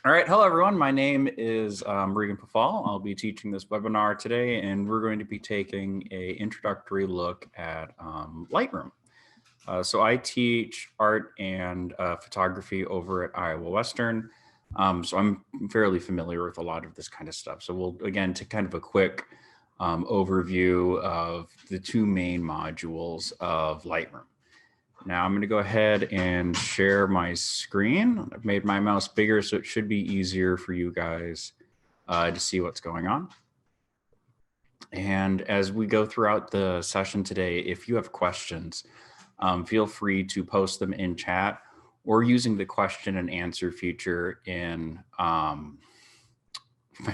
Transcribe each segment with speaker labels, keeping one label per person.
Speaker 1: All right, hello everyone. My name is Regan Pafal. I'll be teaching this webinar today, and we're going to be taking a introductory look at Lightroom. So I teach art and photography over at Iowa Western. So I'm fairly familiar with a lot of this kind of stuff. So we'll, again, take kind of a quick overview of the two main modules of Lightroom. Now I'm going to go ahead and share my screen. I've made my mouse bigger, so it should be easier for you guys to see what's going on. And as we go throughout the session today, if you have questions, feel free to post them in chat or using the question and answer feature in, my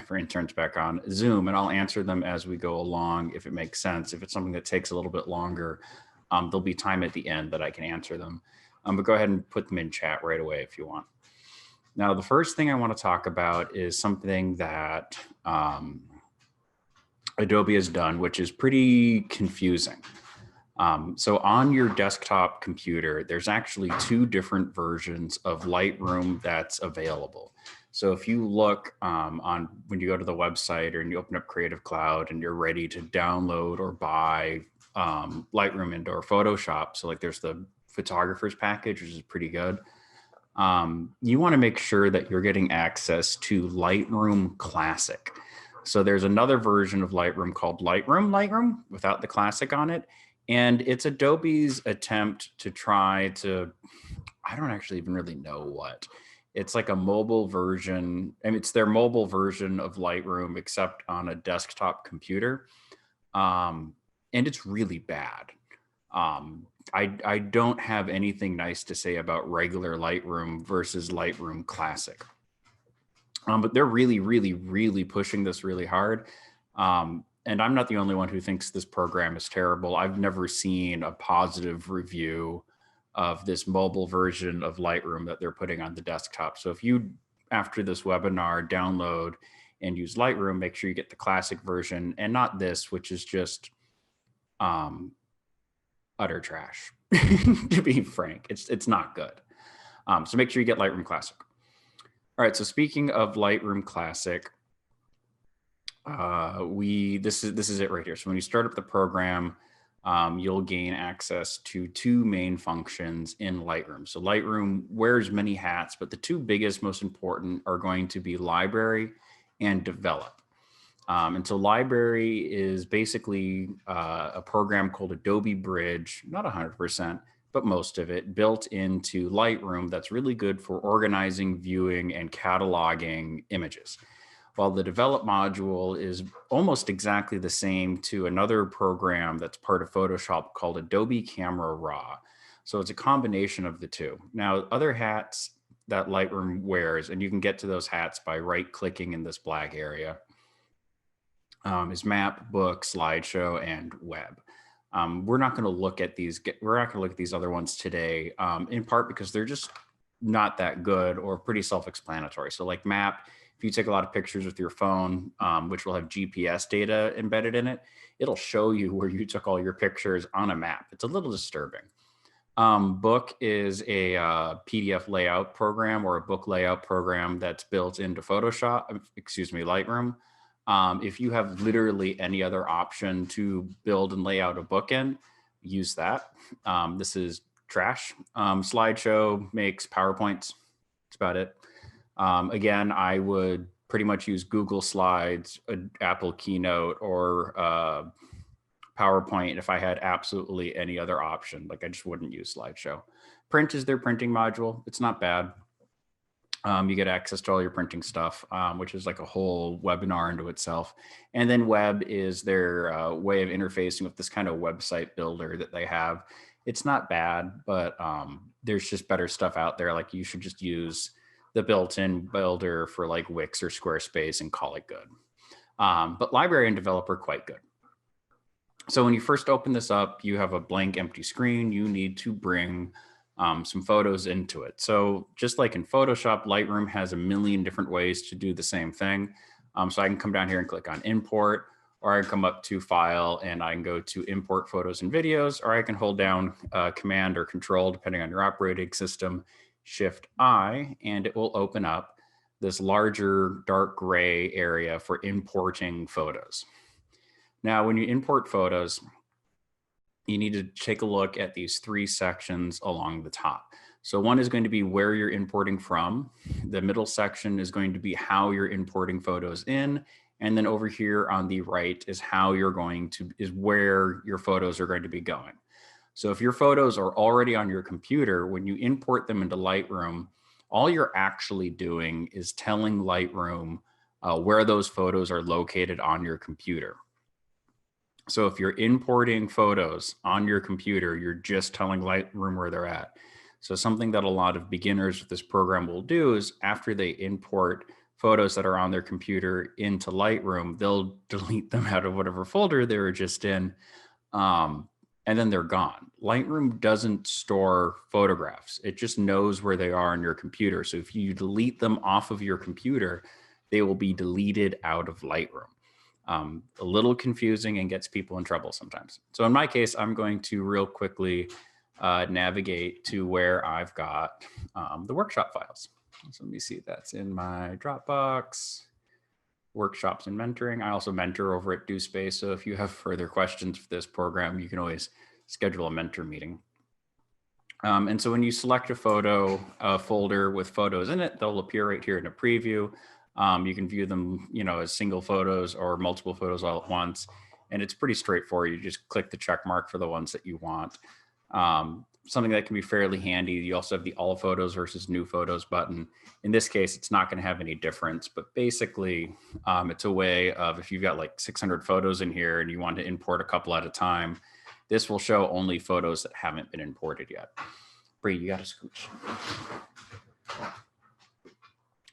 Speaker 1: friend turns back on Zoom, and I'll answer them as we go along if it makes sense. If it's something that takes a little bit longer, there'll be time at the end that I can answer them. But go ahead and put them in chat right away if you want. Now, the first thing I want to talk about is something that Adobe has done, which is pretty confusing. So on your desktop computer, there's actually two different versions of Lightroom that's available. So if you look on when you go to the website or you open up Creative Cloud and you're ready to download or buy Lightroom into or Photoshop, so like there's the photographer's package, which is pretty good. You want to make sure that you're getting access to Lightroom Classic. So there's another version of Lightroom called Lightroom without the Classic on it. And it's Adobe's attempt to try to, I don't actually even really know what. It's like a mobile version. I mean, it's their mobile version of Lightroom, except on a desktop computer. And it's really bad. I don't have anything nice to say about regular Lightroom versus Lightroom Classic. But they're really pushing this really hard. And I'm not the only one who thinks this program is terrible. I've never seen a positive review of this mobile version of Lightroom that they're putting on the desktop. So if you, after this webinar, download and use Lightroom, make sure you get the classic version and not this, which is just utter trash, to be frank. It's not good. So make sure you get Lightroom Classic. All right, so speaking of Lightroom Classic, this is it right here. So when you start up the program, you'll gain access to two main functions in Lightroom. So Lightroom wears many hats, but the two biggest, most important are going to be library and develop. And so library is basically a program called Adobe Bridge, not 100%, but most of it built into Lightroom that's really good for organizing, viewing, and cataloging images. While the develop module is almost exactly the same to another program that's part of Photoshop called Adobe Camera Raw. So it's a combination of the two. Now, other hats that Lightroom wears, and you can get to those hats by right-clicking in this black area, is Map, Book, Slideshow, and Web. We're not going to look at these. We're not going to look at these other ones today, in part because they're just not that good or pretty self-explanatory. So like Map, if you take a lot of pictures with your phone, which will have GPS data embedded in it, it'll show you where you took all your pictures on a map. It's a little disturbing. Book is a PDF layout program or a book layout program that's built into Lightroom. If you have literally any other option to build and lay out a book in, use that. This is trash. Slideshow makes PowerPoints. That's about it. Again, I would pretty much use Google Slides, Apple Keynote, or PowerPoint if I had absolutely any other option. Like I just wouldn't use Slideshow. Print is their printing module. It's not bad. You get access to all your printing stuff, which is like a whole webinar into itself. And then Web is their way of interfacing with this kind of website builder that they have. It's not bad, but there's just better stuff out there. Like you should just use the built-in builder for like Wix or Squarespace and call it good. But library and developer quite good. So when you first open this up, you have a blank empty screen. You need to bring some photos into it. So just like in Photoshop, Lightroom has a million different ways to do the same thing. So I can come down here and click on import, or I can come up to file and I can go to import photos and videos, or I can hold down command or control, depending on your operating system, Shift I, and it will open up this larger dark gray area for importing photos. Now, when you import photos, you need to take a look at these 3 sections along the top. So one is going to be where you're importing from. The middle section is going to be how you're importing photos in. And then over here on the right is where your photos are going to be going. So if your photos are already on your computer, when you import them into Lightroom, all you're actually doing is telling Lightroom where those photos are located on your computer. So if you're importing photos on your computer, you're just telling Lightroom where they're at. So something that a lot of beginners with this program will do is after they import photos that are on their computer into Lightroom, they'll delete them out of whatever folder they were just in, and then they're gone. Lightroom doesn't store photographs. It just knows where they are on your computer. So if you delete them off of your computer, they will be deleted out of Lightroom. A little confusing and gets people in trouble sometimes. So in my case, I'm going to real quickly navigate to where I've got the workshop files. So let me see, that's in my Dropbox, workshops and mentoring. I also mentor over at DoSpace. So if you have further questions for this program, you can always schedule a mentor meeting. And so when you select a folder with photos in it, they'll appear right here in a preview. You can view them, as single photos or multiple photos all at once. And it's pretty straightforward. You just click the check mark for the ones that you want. Something that can be fairly handy. You also have the all photos versus new photos button. In this case, it's not going to have any difference, but basically it's a way of, if you've got like 600 photos in here and you want to import a couple at a time, this will show only photos that haven't been imported yet. Bree, you got to scooch.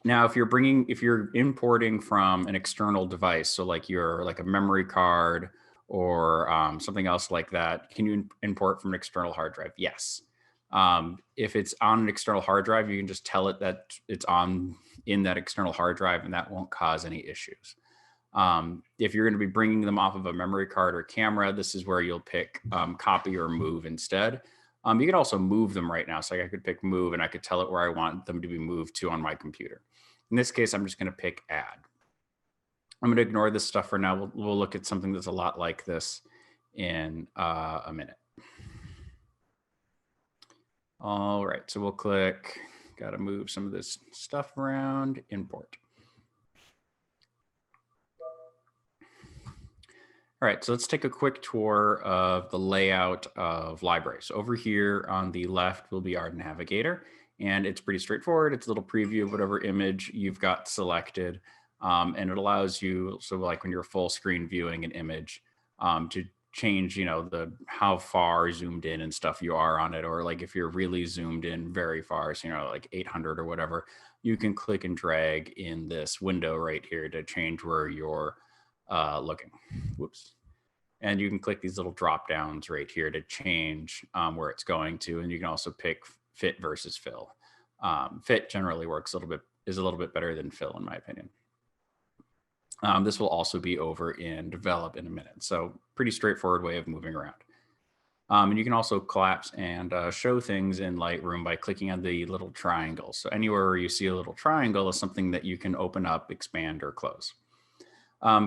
Speaker 1: Now, if you're importing from an external device, so like a memory card or something else like that, can you import from an external hard drive? Yes. If it's on an external hard drive, you can just tell it that it's in that external hard drive, and that won't cause any issues. If you're going to be bringing them off of a memory card or camera, this is where you'll pick copy or move instead. You can also move them right now. So I could pick move, and I could tell it where I want them to be moved to on my computer. In this case, I'm just going to pick add. I'm going to ignore this stuff for now. We'll look at something that's a lot like this in a minute. All right, so we'll click, got to move some of this stuff around, import. All right, so let's take a quick tour of the layout of Library. So over here on the left will be our navigator, and it's pretty straightforward. It's a little preview of whatever image you've got selected, and it allows you, so like when you're full screen viewing an image, to change, how far zoomed in and stuff you are on it, or like if you're really zoomed in very far, so like 800 or whatever, you can click and drag in this window right here to change where you're looking. Whoops. And you can click these little drop downs right here to change where it's going to, and you can also pick fit versus fill. Fit generally is a little bit better than fill, in my opinion. This will also be over in develop in a minute. So pretty straightforward way of moving around. And you can also collapse and show things in Lightroom by clicking on the little triangle. So anywhere where you see a little triangle is something that you can open up, expand, or close.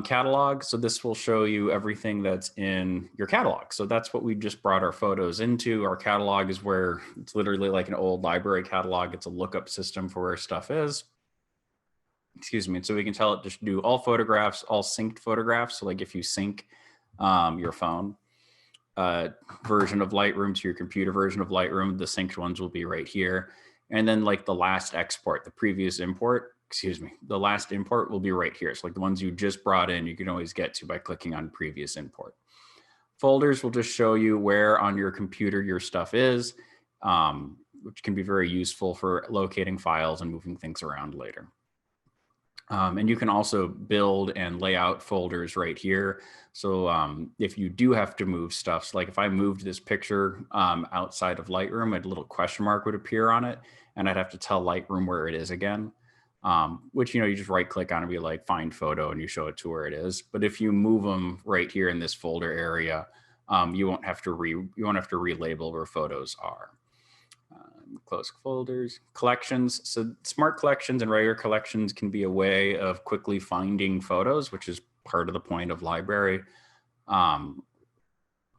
Speaker 1: Catalog, so this will show you everything that's in your catalog. So that's what we just brought our photos into. Our catalog is where it's literally like an old library catalog. It's a lookup system for where stuff is. Excuse me. So we can tell it to do all photographs, all synced photographs. So like if you sync your phone version of Lightroom to your computer version of Lightroom, the synced ones will be right here. And then like the last export, the previous import, the last import will be right here. So like the ones you just brought in, you can always get to by clicking on previous import. Folders will just show you where on your computer your stuff is, which can be very useful for locating files and moving things around later. And you can also build and lay out folders right here. So if you do have to move stuff, so like if I moved this picture outside of Lightroom, a little question mark would appear on it, and I'd have to tell Lightroom where it is again. Which, you just right click on it and be like find photo and you show it to where it is. But if you move them right here in this folder area, you won't have to relabel where photos are. close folders, collections. So smart collections and regular collections can be a way of quickly finding photos, which is part of the point of library.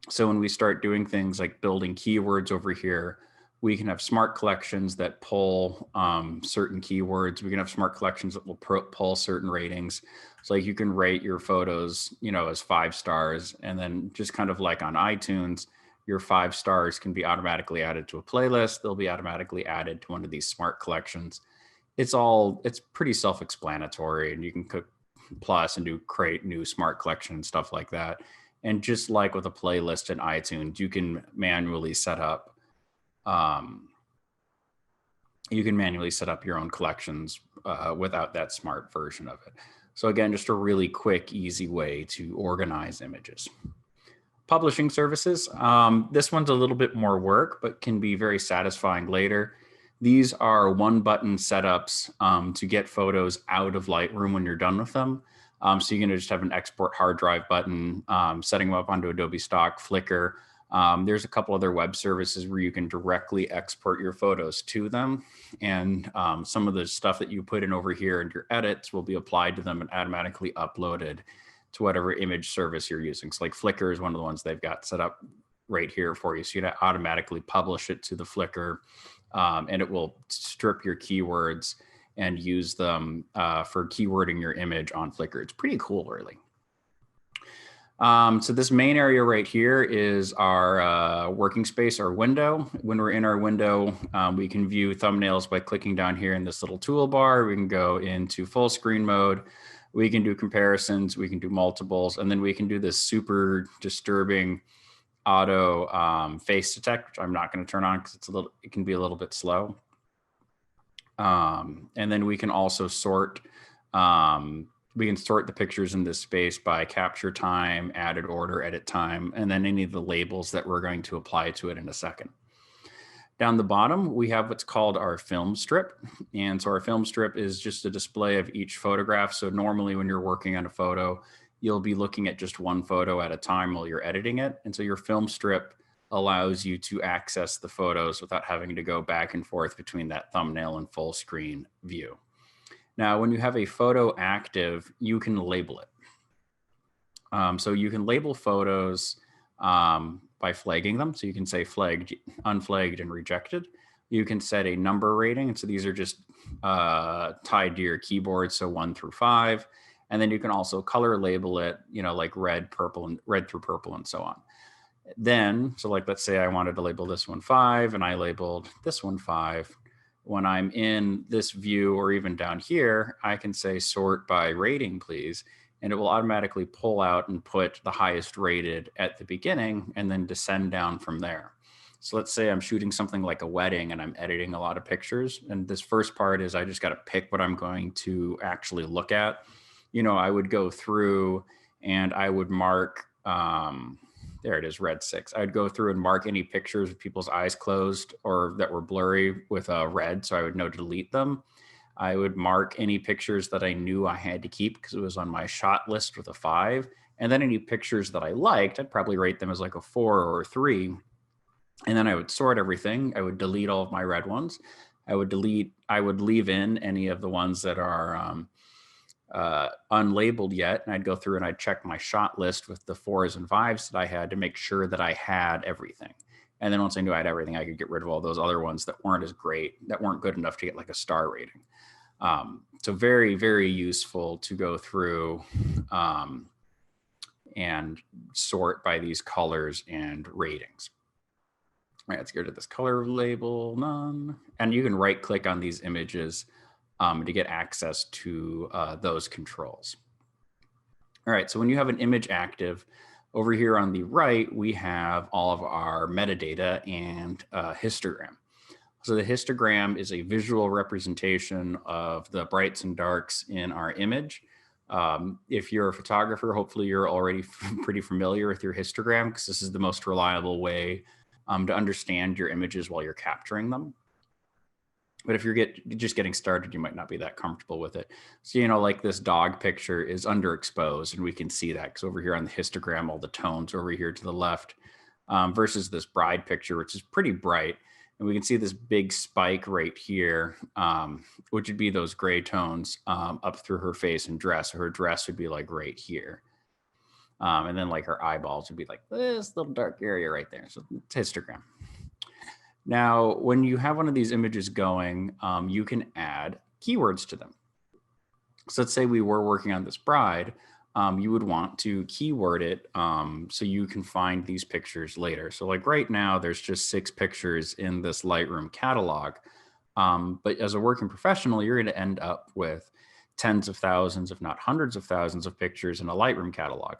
Speaker 1: So when we start doing things like building keywords over here, we can have smart collections that pull certain keywords. We can have smart collections that will pull certain ratings. So like you can rate your photos, you know, as 5 stars, and then just kind of like on iTunes, your 5 stars can be automatically added to a playlist. They'll be automatically added to one of these smart collections. It's pretty self-explanatory, and you can click plus and do create new smart collection and stuff like that. And just like with a playlist in iTunes, you can manually set up your own collections without that smart version of it. So again, just a really quick, easy way to organize images. Publishing services. This one's a little bit more work, but can be very satisfying later. These are one-button setups to get photos out of Lightroom when you're done with them. So you're going to just have an export hard drive button, setting them up onto Adobe Stock, Flickr. There's a couple other web services where you can directly export your photos to them. And some of the stuff that you put in over here in your edits will be applied to them and automatically uploaded to whatever image service you're using. So like Flickr is one of the ones they've got set up right here for you. So you can automatically publish it to the Flickr, and it will strip your keywords and use them for keywording your image on Flickr. It's pretty cool, really. So this main area right here is our working space, our window. When we're in our window, we can view thumbnails by clicking down here in this little toolbar. We can go into full screen mode. We can do comparisons. We can do multiples. And then we can do this super disturbing auto face detect, which I'm not going to turn on because it can be a little bit slow. And then we can also sort. We can sort the pictures in this space by capture time, added order, edit time, and then any of the labels that we're going to apply to it in a second. Down the bottom, we have what's called our film strip. And so our film strip is just a display of each photograph. So normally when you're working on a photo, you'll be looking at just one photo at a time while you're editing it. And so your film strip allows you to access the photos without having to go back and forth between that thumbnail and full screen view. Now, when you have a photo active, you can label it. So you can label photos by flagging them. So you can say flagged, unflagged, and rejected. You can set a number rating. And so these are just tied to your keyboard. So 1 through 5. And then you can also color label it, you know, like red, purple, and red through purple, and so on. Then, so like, let's say I wanted to label this one 5 and I labeled this one 5. When I'm in this view or even down here, I can say sort by rating, please. And it will automatically pull out and put the highest rated at the beginning and then descend down from there. So let's say I'm shooting something like a wedding and I'm editing a lot of pictures. And this first part is I just got to pick what I'm going to actually look at. You know, I would go through and I would mark, there it is, red 6. I'd go through and mark any pictures with people's eyes closed or that were blurry with a red, so I would know to delete them. I would mark any pictures that I knew I had to keep because it was on my shot list with a 5. And then any pictures that I liked, I'd probably rate them as like a 4 or a 3. And then I would sort everything. I would delete all of my red ones. I would leave in any of the ones that are unlabeled yet, and I'd go through and I'd check my shot list with the 4s and 5s that I had to make sure that I had everything. And then once I knew I had everything, I could get rid of all those other ones that weren't as great, that weren't good enough to get like a star rating. So very, very useful to go through and sort by these colors and ratings. All right, let's go to this color label, none. And you can right click on these images to get access to those controls. All right, so when you have an image active, over here on the right, we have all of our metadata and histogram. So the histogram is a visual representation of the brights and darks in our image. If you're a photographer, hopefully you're already pretty familiar with your histogram because this is the most reliable way to understand your images while you're capturing them. But if you're just getting started, you might not be that comfortable with it. So, you know, like this dog picture is underexposed, and we can see that because over here on the histogram, all the tones over here to the left versus this bride picture, which is pretty bright. And we can see this big spike right here, which would be those gray tones up through her face and dress. So her dress would be like right here. And then like her eyeballs would be like this little dark area right there. So it's histogram. Now, when you have one of these images going, you can add keywords to them. So let's say we were working on this bride. You would want to keyword it so you can find these pictures later. So like right now, there's just 6 pictures in this Lightroom catalog. But as a working professional, you're going to end up with tens of thousands, if not hundreds of thousands of pictures in a Lightroom catalog.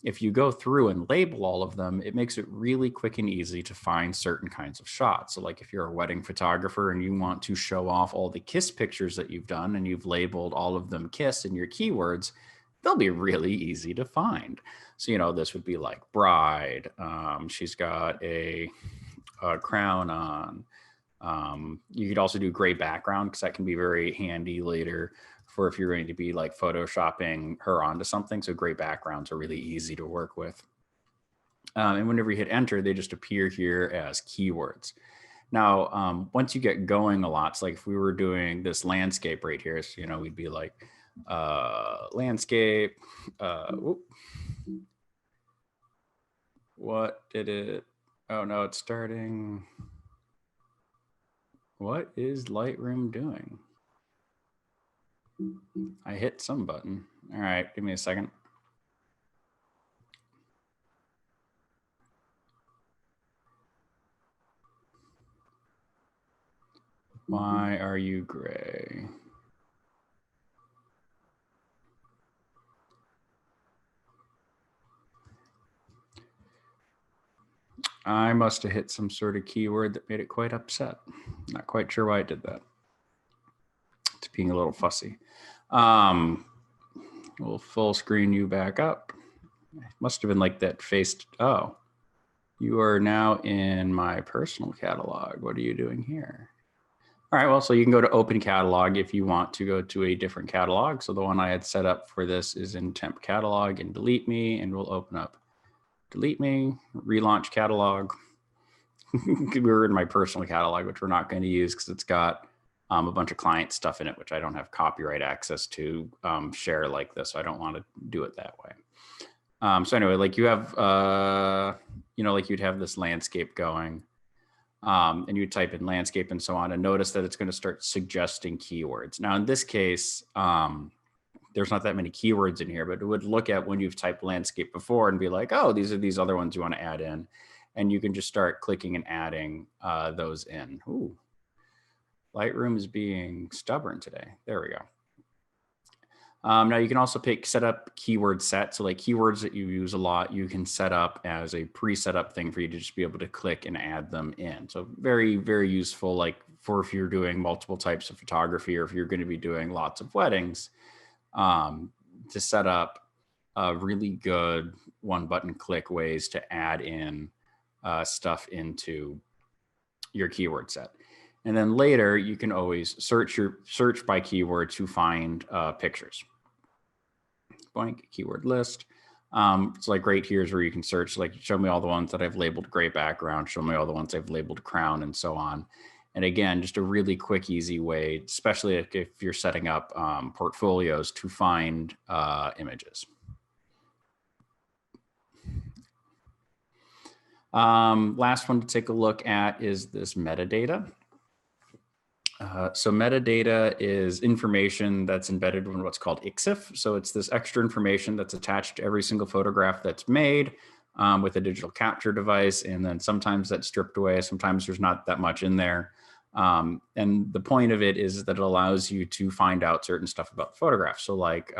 Speaker 1: If you go through and label all of them, it makes it really quick and easy to find certain kinds of shots. So like if you're a wedding photographer and you want to show off all the kiss pictures that you've done and you've labeled all of them kiss in your keywords, they'll be really easy to find. So, you know, this would be like bride. She's got a crown on. You could also do gray background because that can be very handy later for if you're going to be like photoshopping her onto something. So gray backgrounds are really easy to work with. And whenever you hit enter, they just appear here as keywords. Now, once you get going a lot, so like if we were doing this landscape right here, so, you know, we'd be like landscape, what did it, oh no, it's starting. What is Lightroom doing? I hit some button. All right, give me a second. Why are you gray? I must have hit some sort of keyword that made it quite upset. Not quite sure why it did that. It's being a little fussy. We'll full screen you back up. It must have been like that faced. Oh, you are now in my personal catalog. What are you doing here? All right, well, so you can go to open catalog if you want to go to a different catalog. So the one I had set up for this is in temp catalog and delete me, and we'll open up delete me, relaunch catalog. We were in my personal catalog, which we're not going to use because it's got a bunch of client stuff in it, which I don't have copyright access to share like this. So I don't want to do it that way. So anyway, like you have, you know, like you'd have this landscape going and you type in landscape and so on, and notice that it's going to start suggesting keywords. Now, in this case, there's not that many keywords in here, but it would look at when you've typed landscape before and be like, oh, these are these other ones you want to add in. And you can just start clicking and adding those in. Ooh, Lightroom is being stubborn today. There we go. Now you can also set up keyword set. So like keywords that you use a lot, you can set up as a pre-set up thing for you to just be able to click and add them in. So very, very useful, like for if you're doing multiple types of photography, or if you're going to be doing lots of weddings, to set up really good one button click ways to add in stuff into your keyword set. And then later you can always search by keyword to find pictures. Blank keyword list. It's like right here is where you can search, like show me all the ones that I've labeled gray background, show me all the ones I've labeled crown, and so on. And again, just a really quick, easy way, especially if you're setting up portfolios, to find images. Last one to take a look at is this metadata. So metadata is information that's embedded in what's called IXIF. So it's this extra information that's attached to every single photograph that's made with a digital capture device. And then sometimes that's stripped away. Sometimes there's not that much in there. And the point of it is that it allows you to find out certain stuff about the photograph. So like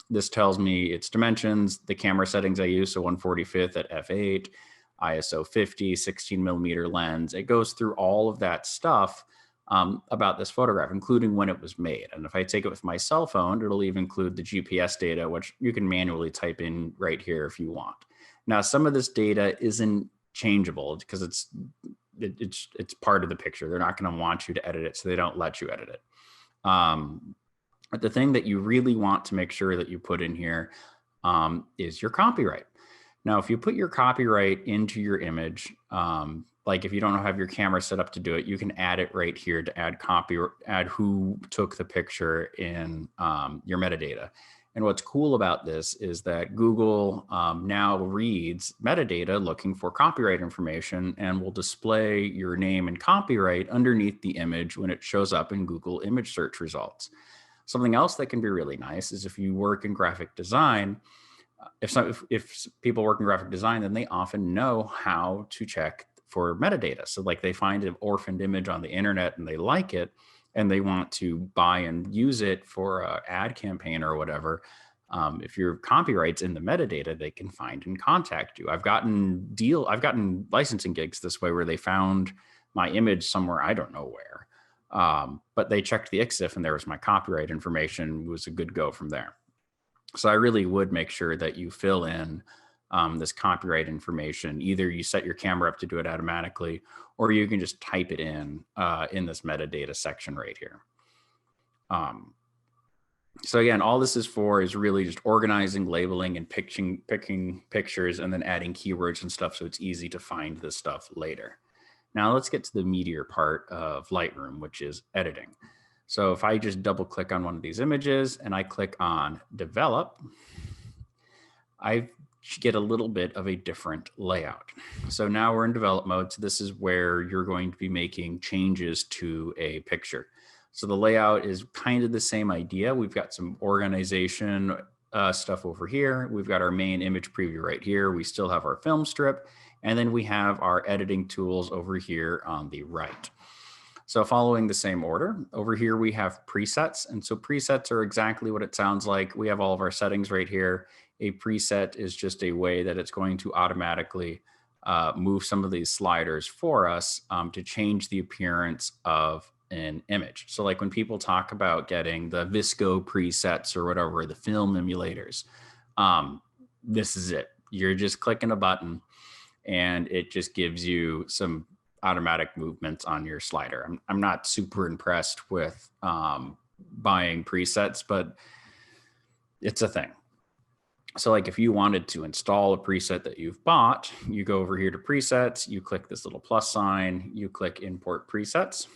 Speaker 1: this tells me its dimensions, the camera settings I use, so 1/45 at f8, ISO 50, 16 millimeter lens. It goes through all of that stuff about this photograph, including when it was made. And if I take it with my cell phone, it'll even include the GPS data, which you can manually type in right here if you want. Now, some of this data isn't changeable because it's part of the picture. They're not going to want you to edit it, so they don't let you edit it. But the thing that you really want to make sure that you put in here is your copyright. Now, if you put your copyright into your image, like if you don't have your camera set up to do it, you can add it right here to add copy or add who took the picture in your metadata. And what's cool about this is that Google now reads metadata looking for copyright information and will display your name and copyright underneath the image when it shows up in Google image search results. Something else that can be really nice is if you work in graphic design, if people work in graphic design, then they often know how to check for metadata. So like they find an orphaned image on the internet and they like it and they want to buy and use it for an ad campaign or whatever. If your copyright's in the metadata, they can find and contact you. I've gotten licensing gigs this way where they found my image somewhere, I don't know where. But they checked the ICSIF and there was my copyright information. It was a good go from there. So I really would make sure that you fill in this copyright information. Either you set your camera up to do it automatically, or you can just type it in this metadata section right here. So again, all this is for is really just organizing, labeling, and picking pictures, and then adding keywords and stuff so it's easy to find this stuff later. Now let's get to the meatier part of Lightroom, which is editing. So if I just double click on one of these images and I click on develop, I get a little bit of a different layout. So now we're in develop mode. So this is where you're going to be making changes to a picture. So the layout is kind of the same idea. We've got some organization stuff over here. We've got our main image preview right here. We still have our film strip. And then we have our editing tools over here on the right. So following the same order, over here we have presets. And so presets are exactly what it sounds like. We have all of our settings right here. A preset is just a way that it's going to automatically move some of these sliders for us to change the appearance of an image. So like when people talk about getting the Visco presets or whatever, the film emulators, this is it. You're just clicking a button and it just gives you some automatic movements on your slider. I'm not super impressed with buying presets, but it's a thing. So like if you wanted to install a preset that you've bought, you go over here to presets, you click this little plus sign, you click import presets.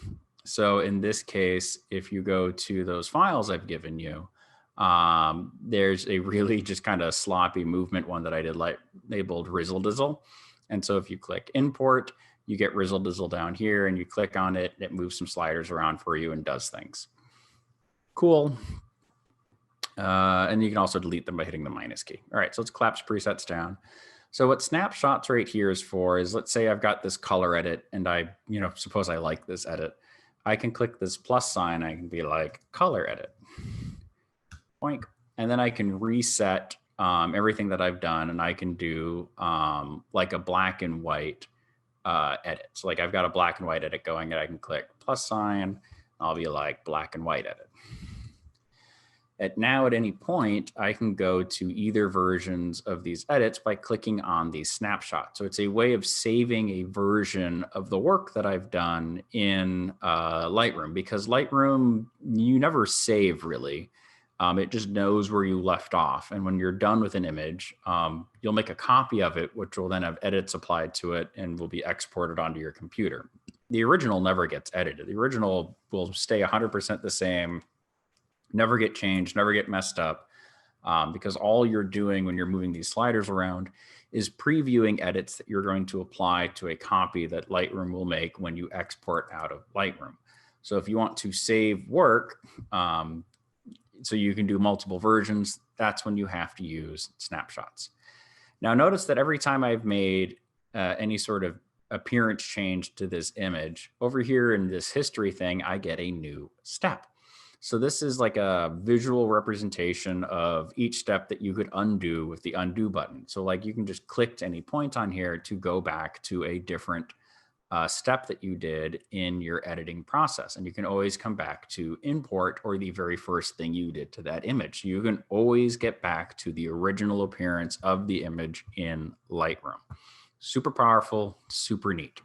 Speaker 1: So in this case, if you go to those files I've given you, there's a really just kind of sloppy movement one that I did labeled Rizzle Dizzle. And so if you click import, you get Rizzle Dizzle down here and you click on it, it moves some sliders around for you and does things. Cool. And you can also delete them by hitting the minus key. All right, so let's collapse presets down. So what snapshots right here is for is, let's say I've got this color edit and I, suppose I like this edit. I can click this plus sign. I can be like color edit. Boink. And then I can reset everything that I've done and I can do like a black and white edit. So like I've got a black and white edit going and I can click plus sign. I'll be like black and white edit. At any point, I can go to either versions of these edits by clicking on these snapshots. So it's a way of saving a version of the work that I've done in Lightroom, because Lightroom, you never save really. It just knows where you left off. And when you're done with an image, you'll make a copy of it, which will then have edits applied to it and will be exported onto your computer. The original never gets edited. The original will stay 100% the same, never get changed, never get messed up, because all you're doing when you're moving these sliders around is previewing edits that you're going to apply to a copy that Lightroom will make when you export out of Lightroom. So if you want to save work, so you can do multiple versions, that's when you have to use snapshots. Now notice that every time I've made any sort of appearance change to this image, over here in this history thing, I get a new step. So this is like a visual representation of each step that you could undo with the undo button. So like you can just click to any point on here to go back to a different step that you did in your editing process. And you can always come back to import or the very first thing you did to that image. You can always get back to the original appearance of the image in Lightroom. Super powerful, super neat.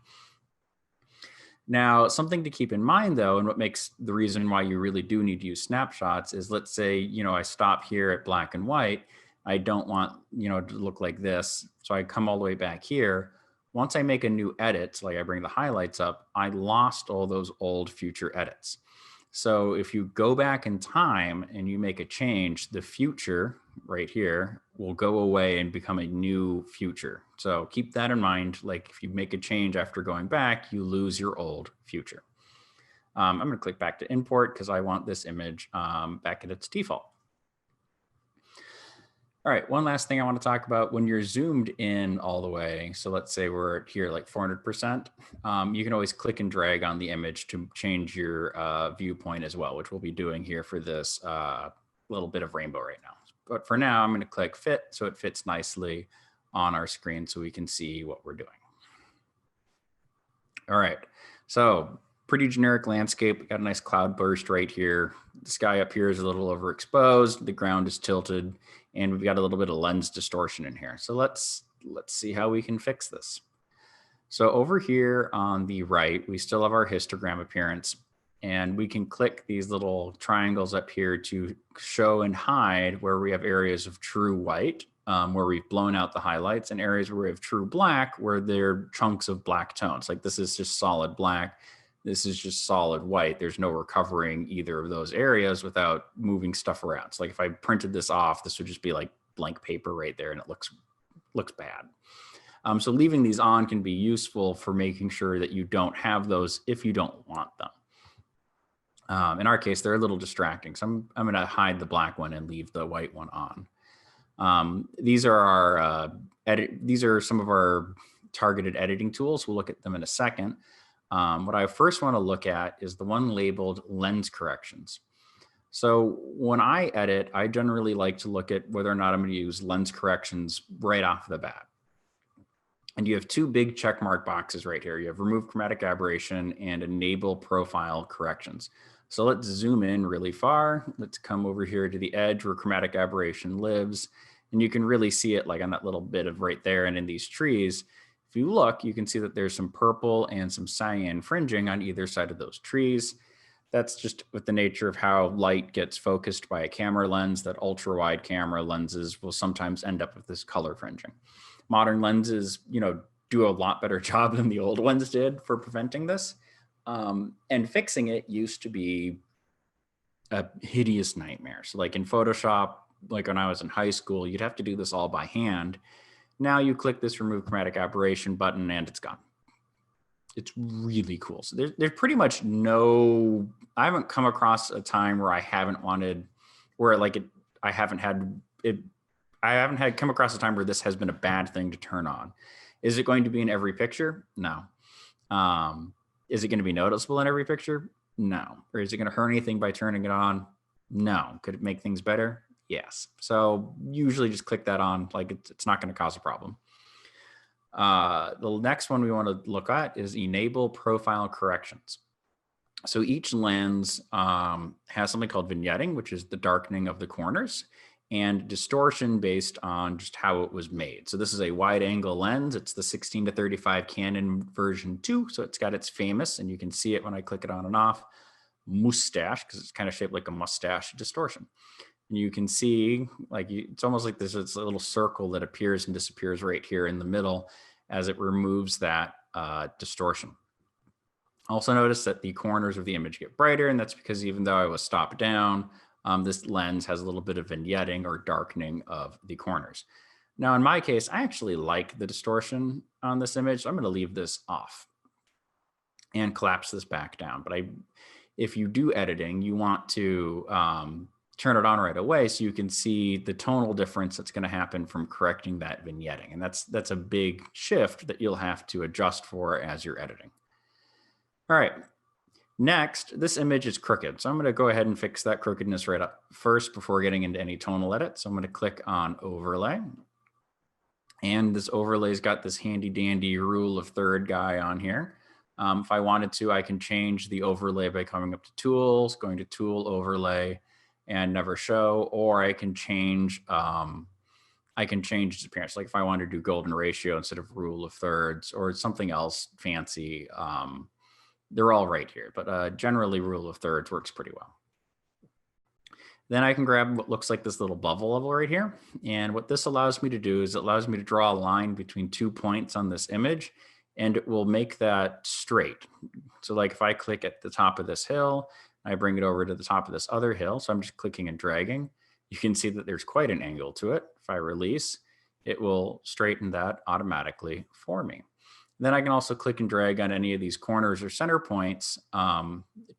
Speaker 1: Now, something to keep in mind though, and what makes the reason why you really do need to use snapshots is, let's say, I stop here at black and white. I don't want, to look like this. So I come all the way back here. once I make a new edit, like I bring the highlights up, I lost all those old future edits. So if you go back in time and you make a change, the future right here will go away and become a new future. So keep that in mind. Like if you make a change after going back, you lose your old future. I'm going to click back to import because I want this image back at its default. All right, one last thing I want to talk about when you're zoomed in all the way. So let's say we're here like 400%. You can always click and drag on the image to change your viewpoint as well, which we'll be doing here for this little bit of rainbow right now. But for now, I'm going to click fit so it fits nicely on our screen so we can see what we're doing. All right, so pretty generic landscape. We got a nice cloud burst right here. The sky up here is a little overexposed. The ground is tilted, and we've got a little bit of lens distortion in here. So let's see how we can fix this. So over here on the right, we still have our histogram appearance, and we can click these little triangles up here to show and hide where we have areas of true white, where we've blown out the highlights, and areas where we have true black, where they're chunks of black tones. Like this is just solid black. This is just solid white. There's no recovering either of those areas without moving stuff around. So like if I printed this off, this would just be like blank paper right there, and it looks bad. So leaving these on can be useful for making sure that you don't have those if you don't want them. In our case, they're a little distracting. So I'm going to hide the black one and leave the white one on. These are our these are some of our targeted editing tools. We'll look at them in a second. What I first want to look at is the one labeled lens corrections. So when I edit, I generally like to look at whether or not I'm going to use lens corrections right off the bat. And you have two big check mark boxes right here. You have remove chromatic aberration and enable profile corrections. So let's zoom in really far. Let's come over here to the edge where chromatic aberration lives. And you can really see it like on that little bit of right there and in these trees. If you look, you can see that there's some purple and some cyan fringing on either side of those trees. That's just with the nature of how light gets focused by a camera lens, that ultra wide camera lenses will sometimes end up with this color fringing. Modern lenses, do a lot better job than the old ones did for preventing this. And fixing it used to be a hideous nightmare. So like in Photoshop, like when I was in high school, you'd have to do this all by hand. Now you click this remove chromatic aberration button and it's gone. It's really cool. So there's pretty much I haven't come across a time where I haven't come across a time where this has been a bad thing to turn on. Is it going to be in every picture? No. Is it going to be noticeable in every picture? No. Or is it going to hurt anything by turning it on? No. Could it make things better? Yes. So usually just click that on, like it's not going to cause a problem. The next one we want to look at is enable profile corrections. So each lens has something called vignetting, which is the darkening of the corners, and distortion based on just how it was made. So this is a wide angle lens. It's the 16-35 Canon version 2. So it's got its famous, and you can see it when I click it on and off, mustache, because it's kind of shaped like a mustache distortion. And you can see it's almost like there's a little circle that appears and disappears right here in the middle as it removes that distortion. Also notice that the corners of the image get brighter, and that's because even though I was stopped down, this lens has a little bit of vignetting or darkening of the corners. Now, in my case, I actually like the distortion on this image. So I'm going to leave this off and collapse this back down. But if you do editing, you want to turn it on right away so you can see the tonal difference that's going to happen from correcting that vignetting. And that's a big shift that you'll have to adjust for as you're editing. All right. Next, this image is crooked. So I'm going to go ahead and fix that crookedness right up first before getting into any tonal edit. So I'm going to click on overlay. And this overlay's got this handy dandy rule of third guy on here. If I wanted to, I can change the overlay by coming up to tools, going to tool overlay and never show, or I can change its appearance. Like if I wanted to do golden ratio instead of rule of thirds or something else fancy, they're all right here, but generally rule of thirds works pretty well. Then I can grab what looks like this little bubble level right here. And what this allows me to do is it allows me to draw a line between 2 points on this image, and it will make that straight. So like if I click at the top of this hill, I bring it over to the top of this other hill. So I'm just clicking and dragging. You can see that there's quite an angle to it. If I release, it will straighten that automatically for me. Then I can also click and drag on any of these corners or center points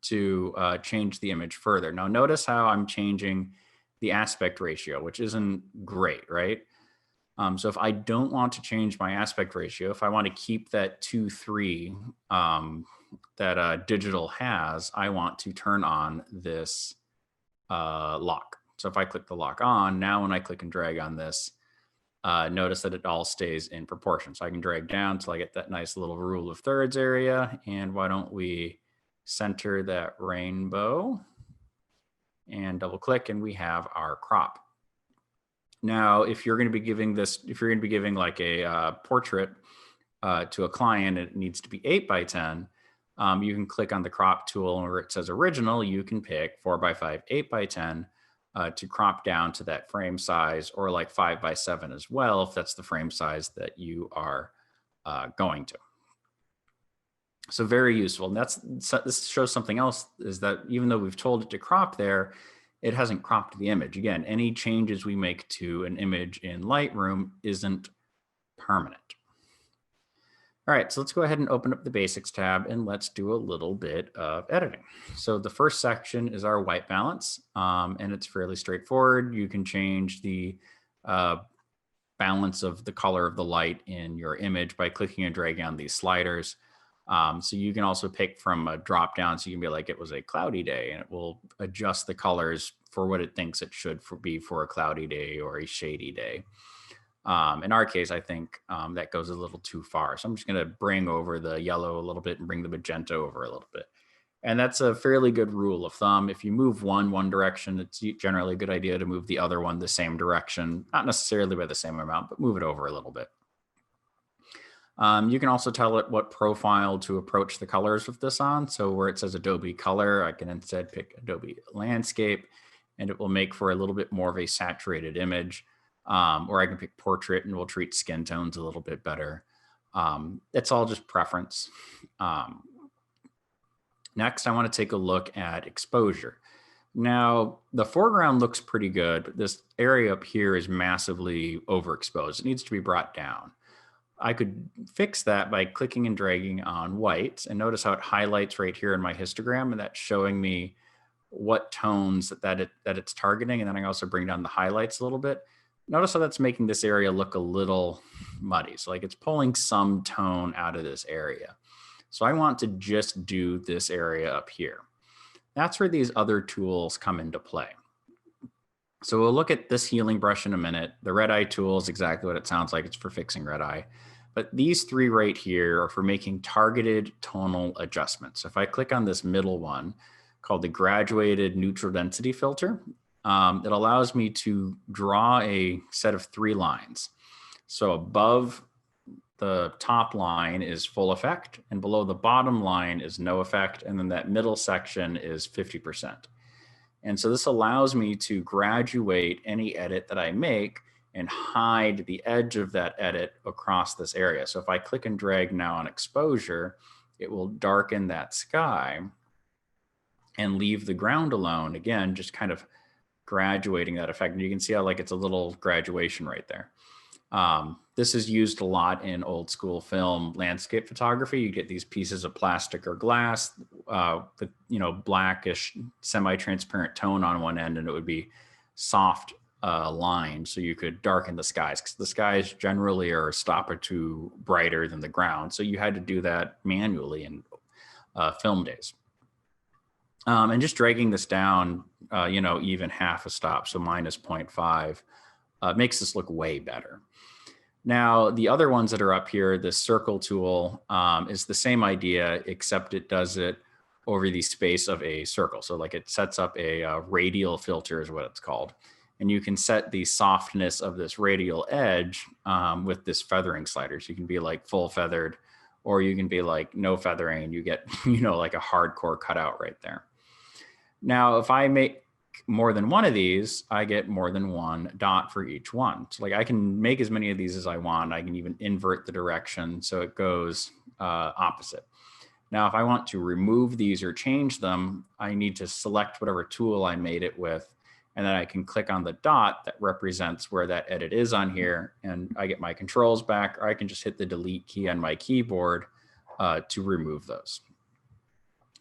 Speaker 1: to change the image further. Now notice how I'm changing the aspect ratio, which isn't great, right? So if I don't want to change my aspect ratio, if I want to keep that 2:3 that digital has, I want to turn on this lock. So if I click the lock on, now when I click and drag on this, notice that it all stays in proportion. So I can drag down till I get that nice little rule of thirds area. And why don't we center that rainbow and double click, and we have our crop. Now, if you're going to be giving this, if you're going to be giving like a portrait to a client, it needs to be 8x10. You can click on the crop tool, and where it says original, you can pick 4x5, 8x10. To crop down to that frame size, or like 5x7 as well, if that's the frame size that you are going to. So very useful. And this shows something else, is that even though we've told it to crop there, it hasn't cropped the image. Again, any changes we make to an image in Lightroom isn't permanent. All right, so let's go ahead and open up the Basics tab, and let's do a little bit of editing. So the first section is our white balance, and it's fairly straightforward. You can change the balance of the color of the light in your image by clicking and dragging on these sliders. So you can also pick from a drop down, so you can be like, it was a cloudy day, and it will adjust the colors for what it thinks it should be for a cloudy day or a shady day. In our case, I think that goes a little too far. So I'm just going to bring over the yellow a little bit and bring the magenta over a little bit. And that's a fairly good rule of thumb. If you move one direction, it's generally a good idea to move the other one the same direction, not necessarily by the same amount, but move it over a little bit. You can also tell it what profile to approach the colors with this on. So where it says Adobe Color, I can instead pick Adobe Landscape, and it will make for a little bit more of a saturated image. Or I can pick Portrait, and we'll treat skin tones a little bit better. It's all just preference. Next, I want to take a look at exposure. Now, the foreground looks pretty good, but this area up here is massively overexposed. It needs to be brought down. I could fix that by clicking and dragging on white, and notice how it highlights right here in my histogram, and that's showing me what tones that it's targeting. And then I also bring down the highlights a little bit. Notice how that's making this area look a little muddy. So like it's pulling some tone out of this area. So I want to just do this area up here. That's where these other tools come into play. So we'll look at this healing brush in a minute. The red eye tool is exactly what it sounds like. It's for fixing red eye. But these three right here are for making targeted tonal adjustments. So if I click on this middle one called the graduated neutral density filter, it allows me to draw a set of 3 lines. So above the top line is full effect, and below the bottom line is no effect, and then that middle section is 50%. And so this allows me to graduate any edit that I make and hide the edge of that edit across this area. So if I click and drag now on exposure, it will darken that sky and leave the ground alone, again, just kind of graduating that effect. And you can see how like it's a little graduation right there. This is used a lot in old school film landscape photography. You get these pieces of plastic or glass with, you know, blackish semi-transparent tone on one end, and it would be soft lined, so you could darken the skies, because the skies generally are a stop or two brighter than the ground. So you had to do that manually in film days. And just dragging this down, you know, even half a stop, so minus 0.5, makes this look way better. Now, the other ones that are up here, the circle tool is the same idea, except it does it over the space of a circle. So like it sets up a radial filter is what it's called. And you can set the softness of this radial edge with this feathering slider. So you can be like full feathered, or you can be like no feathering, and you get, you know, like a hardcore cutout right there. Now, if I make more than one of these, I get more than one dot for each one. So like I can make as many of these as I want. I can even invert the direction so it goes opposite. Now, if I want to remove these or change them, I need to select whatever tool I made it with, and then I can click on the dot that represents where that edit is on here, and I get my controls back, or I can just hit the delete key on my keyboard to remove those.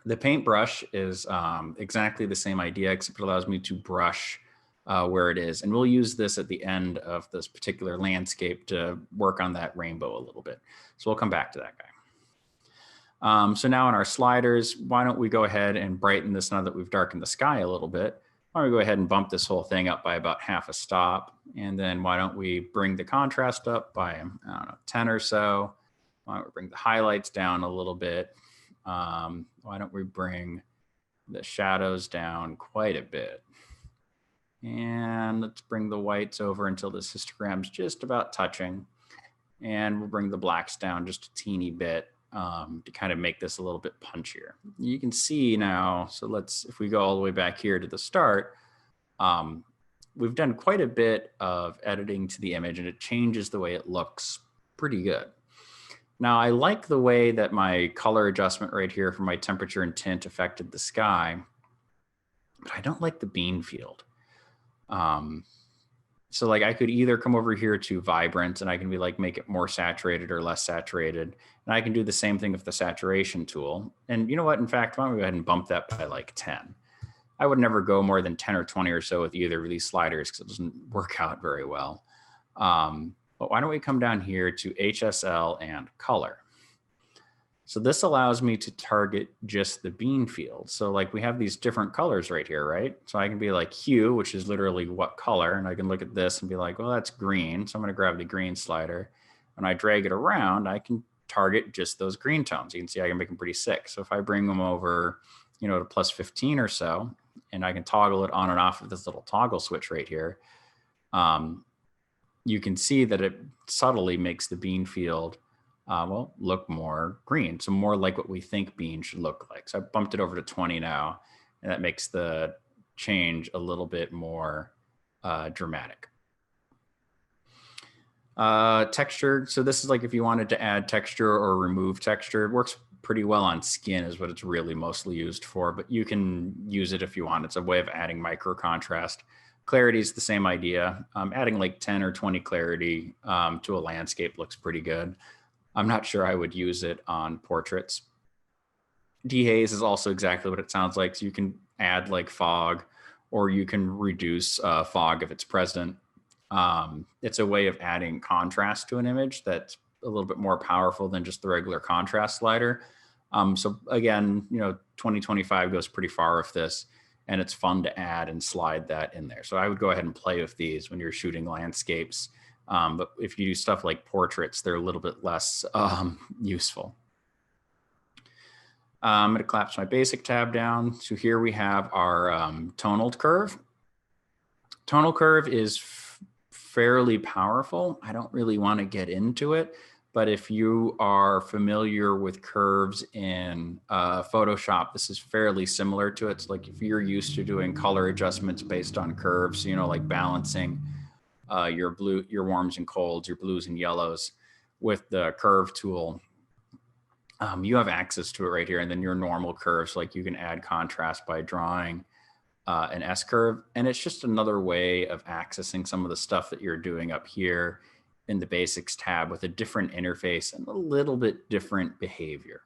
Speaker 1: The paintbrush is exactly the same idea, except it allows me to brush where it is. And we'll use this at the end of this particular landscape to work on that rainbow a little bit. So we'll come back to that guy. So now in our sliders, why don't we go ahead and brighten this now that we've darkened the sky a little bit? Why don't we go ahead and bump this whole thing up by about half a stop? And then why don't we bring the contrast up by, I don't know, 10 or so? Why don't we bring the highlights down a little bit? Why don't we bring the shadows down quite a bit? And let's bring the whites over until this histogram's just about touching. And we'll bring the blacks down just a teeny bit to kind of make this a little bit punchier. You can see now, so if we go all the way back here to the start, we've done quite a bit of editing to the image and it changes the way it looks pretty good. Now, I like the way that my color adjustment right here for my temperature and tint affected the sky, but I don't like the bean field. So like I could either come over here to vibrant and I can be like, make it more saturated or less saturated. And I can do the same thing with the saturation tool. And you know what? In fact, why don't we go ahead and bump that by like 10? I would never go more than 10 or 20 or so with either of these sliders because it doesn't work out very well. But why don't we come down here to HSL and color? So this allows me to target just the bean field. So like we have these different colors right here, right? So I can be like hue, which is literally what color, and I can look at this and be like, well, that's green. So I'm gonna grab the green slider. When I drag it around, I can target just those green tones. You can see I can make them pretty sick. So if I bring them over, you know, to plus 15 or so, and I can toggle it on and off with this little toggle switch right here, you can see that it subtly makes the bean field, well, look more green. So more like what we think bean should look like. So I bumped it over to 20 now, and that makes the change a little bit more dramatic. Texture. So this is like if you wanted to add texture or remove texture, it works pretty well on skin is what it's really mostly used for, but you can use it if you want. It's a way of adding micro contrast. Clarity is the same idea. Adding like 10 or 20 clarity to a landscape looks pretty good. I'm not sure I would use it on portraits. Dehaze is also exactly what it sounds like. So you can add like fog, or you can reduce fog if it's present. It's a way of adding contrast to an image that's a little bit more powerful than just the regular contrast slider. So again, you know, 2025 goes pretty far with this, and it's fun to add and slide that in there. So I would go ahead and play with these when you're shooting landscapes. But if you do stuff like portraits, they're a little bit less useful. I'm going to collapse my basic tab down. So here we have our tonal curve. Tonal curve is fairly powerful. I don't really want to get into it, but if you are familiar with curves in Photoshop, this is fairly similar to it. It's like if you're used to doing color adjustments based on curves, you know, like balancing your warms and colds, your blues and yellows with the curve tool, you have access to it right here. And then your normal curves, like you can add contrast by drawing an S curve. And it's just another way of accessing some of the stuff that you're doing up here in the basics tab with a different interface and a little bit different behavior.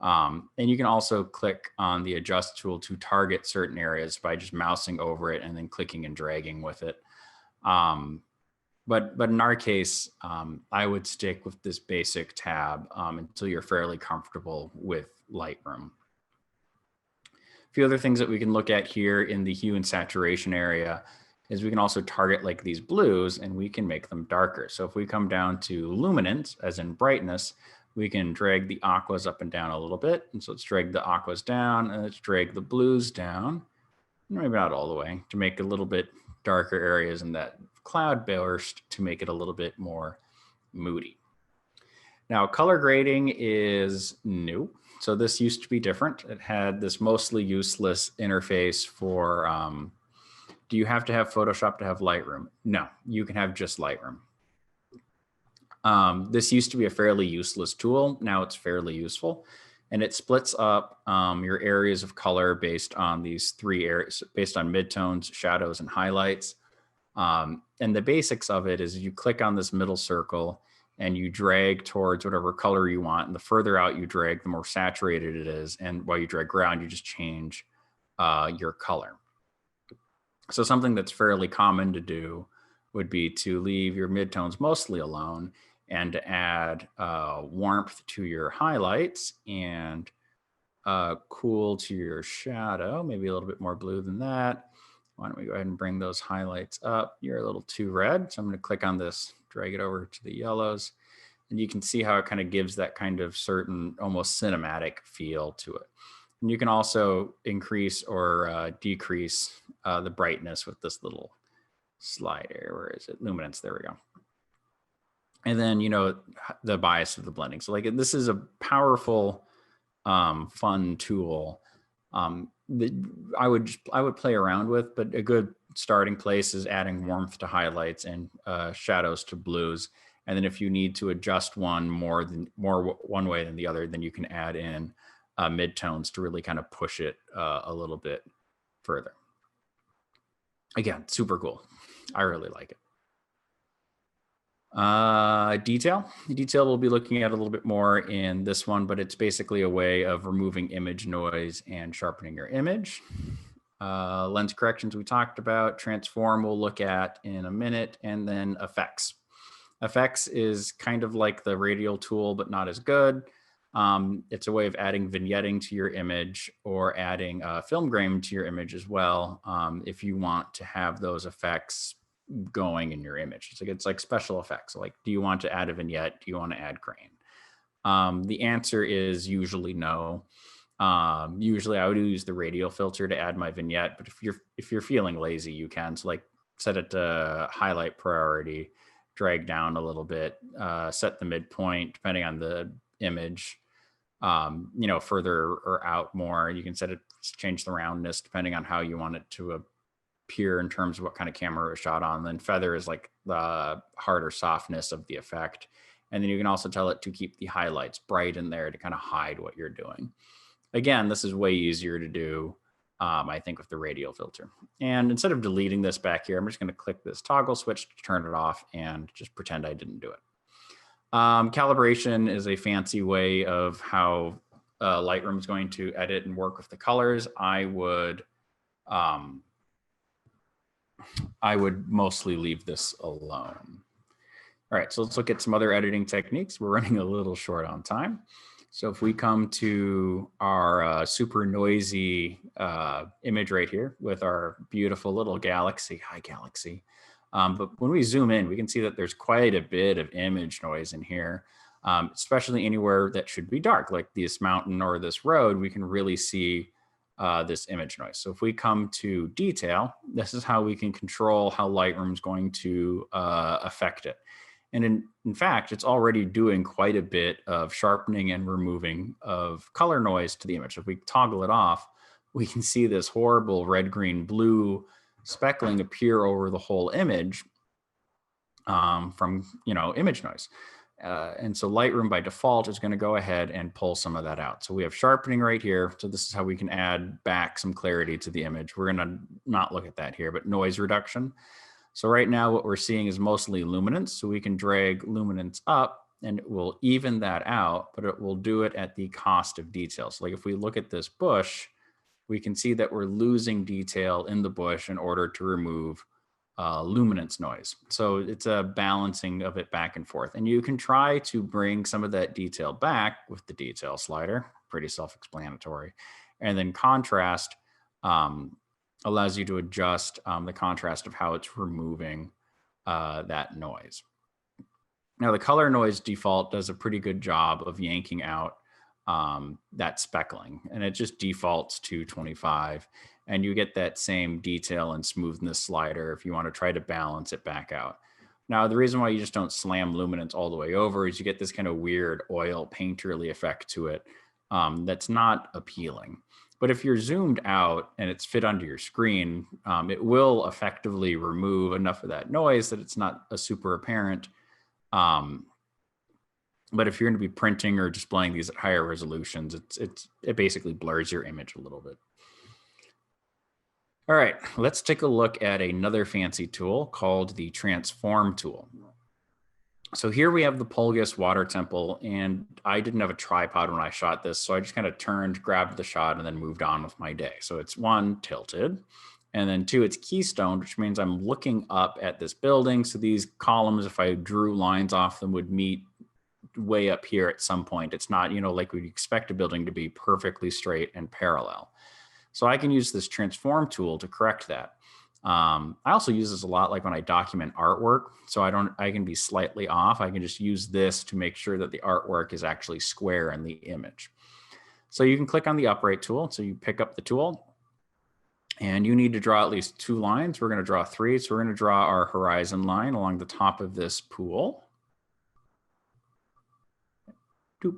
Speaker 1: And you can also click on the adjust tool to target certain areas by just mousing over it and then clicking and dragging with it. But in our case, I would stick with this basic tab until you're fairly comfortable with Lightroom. A few other things that we can look at here in the hue and saturation area is we can also target like these blues and we can make them darker. So if we come down to luminance, as in brightness, we can drag the aquas up and down a little bit. And so let's drag the aquas down and let's drag the blues down, maybe not all the way, to make a little bit darker areas in that cloud burst to make it a little bit more moody. Now, color grading is new. So this used to be different. It had this mostly useless interface for Do you have to have Photoshop to have Lightroom? No, you can have just Lightroom. This used to be a fairly useless tool. Now it's fairly useful. And it splits up your areas of color based on these 3 areas, based on midtones, shadows, and highlights. And the basics of it is you click on this middle circle and you drag towards whatever color you want. And the further out you drag, the more saturated it is. And while you drag around, you just change your color. So something that's fairly common to do would be to leave your midtones mostly alone and to add warmth to your highlights and cool to your shadow, maybe a little bit more blue than that. Why don't we go ahead and bring those highlights up? You're a little too red. So I'm going to click on this, drag it over to the yellows. And you can see how it kind of gives that kind of certain almost cinematic feel to it. And you can also increase or decrease the brightness with this little slider. Where is it? Luminance. There we go. And then, you know, the bias of the blending. So like this is a powerful, fun tool that I would play around with, but a good starting place is adding warmth to highlights and shadows to blues. And then if you need to adjust one more one way than the other, then you can add in midtones to really kind of push it a little bit further. Again, super cool. I really like it. Detail we'll be looking at a little bit more in this one, but it's basically a way of removing image noise and sharpening your image. Lens corrections we talked about. Transform we'll look at in a minute, and then effects. Effects is kind of like the radial tool, but not as good. It's a way of adding vignetting to your image or adding film grain to your image as well. If you want to have those effects going in your image. It's like special effects. Like, do you want to add a vignette? Do you want to add grain? The answer is usually no. Usually I would use the radial filter to add my vignette, but if you're feeling lazy, you can. So like set it to highlight priority, drag down a little bit, set the midpoint depending on the image, you know, further or out more. You can set it, change the roundness depending on how you want it to appear in terms of what kind of camera it was shot on. Then feather is like the harder softness of the effect. And then you can also tell it to keep the highlights bright in there to kind of hide what you're doing. Again, this is way easier to do, I think, with the radial filter. And instead of deleting this back here, I'm just going to click this toggle switch to turn it off and just pretend I didn't do it. Calibration is a fancy way of how Lightroom is going to edit and work with the colors. I would mostly leave this alone. All right, so let's look at some other editing techniques. We're running a little short on time. So if we come to our super noisy image right here with our beautiful little galaxy, hi galaxy. But when we zoom in, we can see that there's quite a bit of image noise in here, especially anywhere that should be dark, like this mountain or this road, we can really see this image noise. So if we come to detail, this is how we can control how Lightroom is going to affect it. And in fact, it's already doing quite a bit of sharpening and removing of color noise to the image. If we toggle it off, we can see this horrible red, green, blue speckling appear over the whole image from, you know, image noise. And so Lightroom by default is going to go ahead and pull some of that out. So we have sharpening right here. So this is how we can add back some clarity to the image. We're going to not look at that here, but noise reduction. So right now what we're seeing is mostly luminance. So we can drag luminance up and it will even that out, but it will do it at the cost of detail. So like if we look at this bush, we can see that we're losing detail in the bush in order to remove luminance noise. So it's a balancing of it back and forth. And you can try to bring some of that detail back with the detail slider, pretty self-explanatory. And then contrast allows you to adjust the contrast of how it's removing that noise. Now the color noise default does a pretty good job of yanking out that speckling, and it just defaults to 25, and you get that same detail and smoothness slider if you want to try to balance it back out. Now, the reason why you just don't slam luminance all the way over is you get this kind of weird oil painterly effect to it that's not appealing. But if you're zoomed out and it's fit onto your screen, it will effectively remove enough of that noise that it's not a super apparent. But if you're going to be printing or displaying these at higher resolutions, it basically blurs your image a little bit. All right, let's take a look at another fancy tool called the transform tool. So here we have the Pulgus water temple, and I didn't have a tripod when I shot this, so I just kind of turned, grabbed the shot, and then moved on with my day. So it's one, tilted, and then two, it's keystoned, which means I'm looking up at this building. So these columns, if I drew lines off them, would meet way up here at some point. It's not, like we'd expect a building to be perfectly straight and parallel. So I can use this transform tool to correct that. I also use this a lot, like when I document artwork. So I can be slightly off. I can just use this to make sure that the artwork is actually square in the image. So you can click on the upright tool. So you pick up the tool and you need to draw at least 2 lines. We're going to draw 3. So we're going to draw our horizon line along the top of this pool. Doop.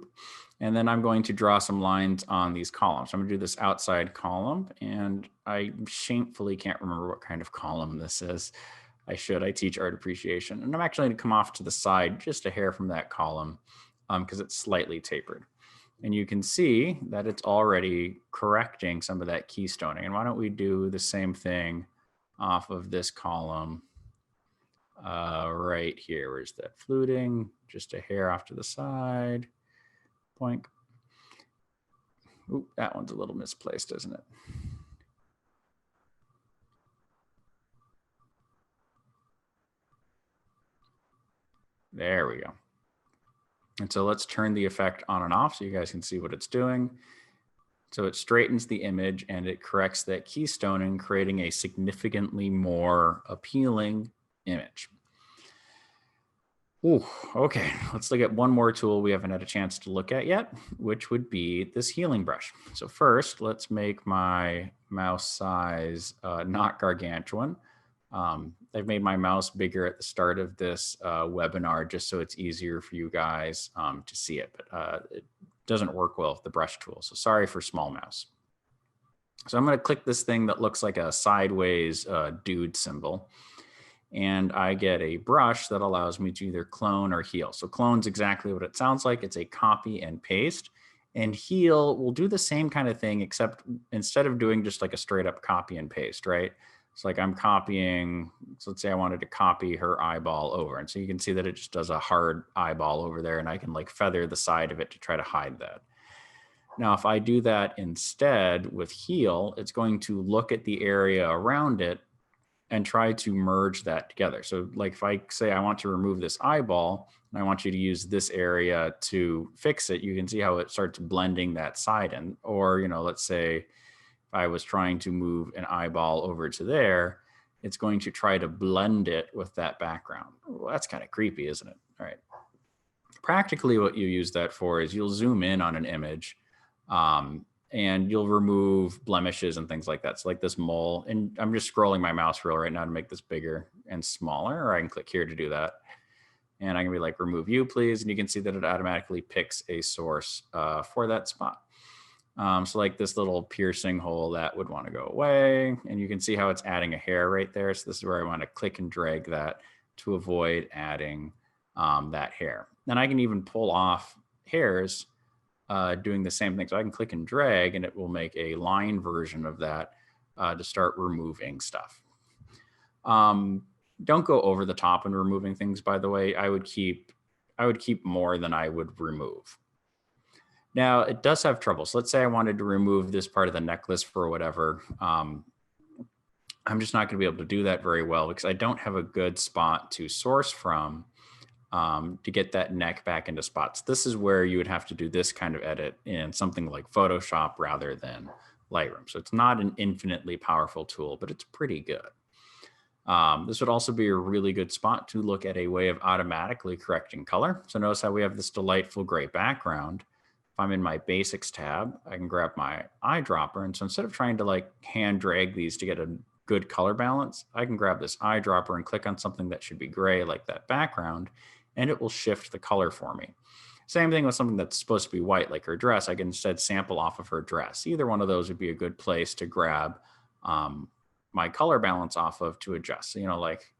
Speaker 1: And then I'm going to draw some lines on these columns. I'm going to do this outside column, and I shamefully can't remember what kind of column this is. I teach art appreciation. And I'm actually going to come off to the side just a hair from that column because it's slightly tapered. And you can see that it's already correcting some of that keystoning. And why don't we do the same thing off of this column right here. Where's that fluting? Just a hair off to the side. Boink. Ooh, that one's a little misplaced, isn't it? There we go. And so let's turn the effect on and off so you guys can see what it's doing. So it straightens the image and it corrects that keystoning, creating a significantly more appealing image. Ooh, okay, let's look at one more tool we haven't had a chance to look at yet, which would be this healing brush. So first, let's make my mouse size not gargantuan. I've made my mouse bigger at the start of this webinar just so it's easier for you guys to see it, but it doesn't work well with the brush tool. So sorry for small mouse. So I'm going to click this thing that looks like a sideways dude symbol. And I get a brush that allows me to either clone or heal. So clone's exactly what it sounds like. It's a copy and paste. And heal will do the same kind of thing, except instead of doing just like a straight up copy and paste, right? It's like I'm copying, so let's say I wanted to copy her eyeball over. And so you can see that it just does a hard eyeball over there, and I can like feather the side of it to try to hide that. Now, if I do that instead with heal, it's going to look at the area around it and try to merge that together. So like if I say I want to remove this eyeball and I want you to use this area to fix it, you can see how it starts blending that side in. Or, let's say if I was trying to move an eyeball over to there, it's going to try to blend it with that background. Well, that's kind of creepy, isn't it? All right. Practically what you use that for is you'll zoom in on an image and you'll remove blemishes and things like that. So like this mole, and I'm just scrolling my mouse wheel right now to make this bigger and smaller, or I can click here to do that. And I can be like, remove you, please. And you can see that it automatically picks a source for that spot. So like this little piercing hole, that would want to go away. And you can see how it's adding a hair right there. So this is where I want to click and drag that to avoid adding that hair. Then I can even pull off hairs doing the same thing. So I can click and drag and it will make a line version of that to start removing stuff. Don't go over the top when removing things, by the way. I would keep more than I would remove. Now it does have trouble. So let's say I wanted to remove this part of the necklace for whatever. I'm just not going to be able to do that very well because I don't have a good spot to source from to get that neck back into spots. This is where you would have to do this kind of edit in something like Photoshop rather than Lightroom. So it's not an infinitely powerful tool, but it's pretty good. This would also be a really good spot to look at a way of automatically correcting color. So notice how we have this delightful gray background. If I'm in my basics tab, I can grab my eyedropper. And so instead of trying to like hand drag these to get a good color balance, I can grab this eyedropper and click on something that should be gray like that background, and it will shift the color for me. Same thing with something that's supposed to be white, like her dress. I can instead sample off of her dress. Either one of those would be a good place to grab my color balance off of to adjust. So, you know, like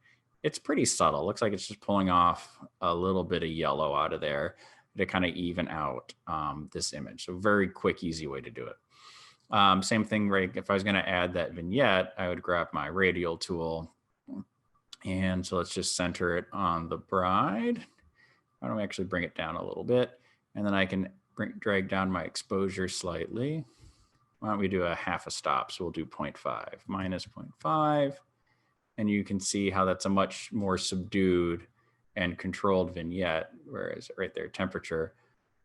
Speaker 1: it's pretty subtle. Looks like it's just pulling off a little bit of yellow out of there to kind of even out this image. So very quick, easy way to do it. Same thing, right? If I was going to add that vignette, I would grab my radial tool. And so let's just center it on the bride. Why don't we actually bring it down a little bit? And then I can drag down my exposure slightly. Why don't we do a half a stop? So we'll do 0.5, minus 0.5. And you can see how that's a much more subdued and controlled vignette, whereas right there, temperature,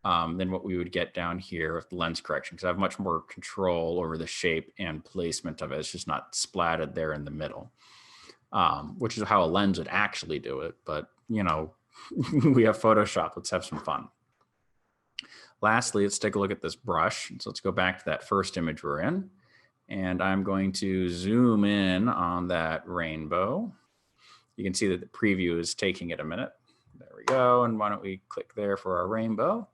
Speaker 1: than what we would get down here with lens correction, because I have much more control over the shape and placement of it. It's just not splatted there in the middle, which is how a lens would actually do it. But, you know, we have Photoshop. Let's have some fun. Lastly, let's take a look at this brush. So let's go back to that first image we're in. And I'm going to zoom in on that rainbow. You can see that the preview is taking it a minute. There we go. And why don't we click there for our rainbow?